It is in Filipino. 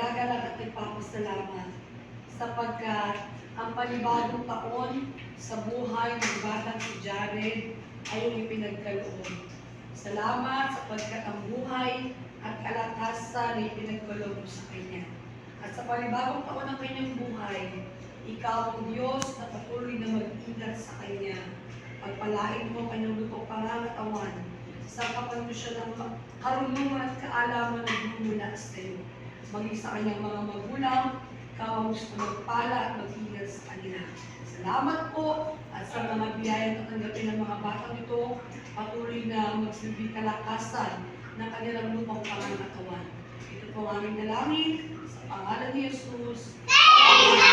nagagalang at nagpapasalamat sapagkat ang panibagong taon sa buhay ng batang si Jared ay yung ipinagkaloob. Salamat sapagkat ang buhay at kalakasan ay ipinagkaloob mo sa kanya. At sa panibagong taon ng kanyang buhay, ikaw ang Diyos na patuloy na mag-ingat sa kanya. Pagpalain mo kanyang lupang pangangatawan sa kapag siya ng karunungan at kaalaman na bumula sa iyo. Maging sa kanyang mga magulang, ikaw ang gusto magpala at mag-ingat sa kanila. Salamat po at sa mga biyayang tatanggapin ng mga batang ito, patuloy na magsilbi kalakasan ng kanilang lupang pangangatawan. Ito po ang aming dalangin sa pangalan ni Jesus. Amen.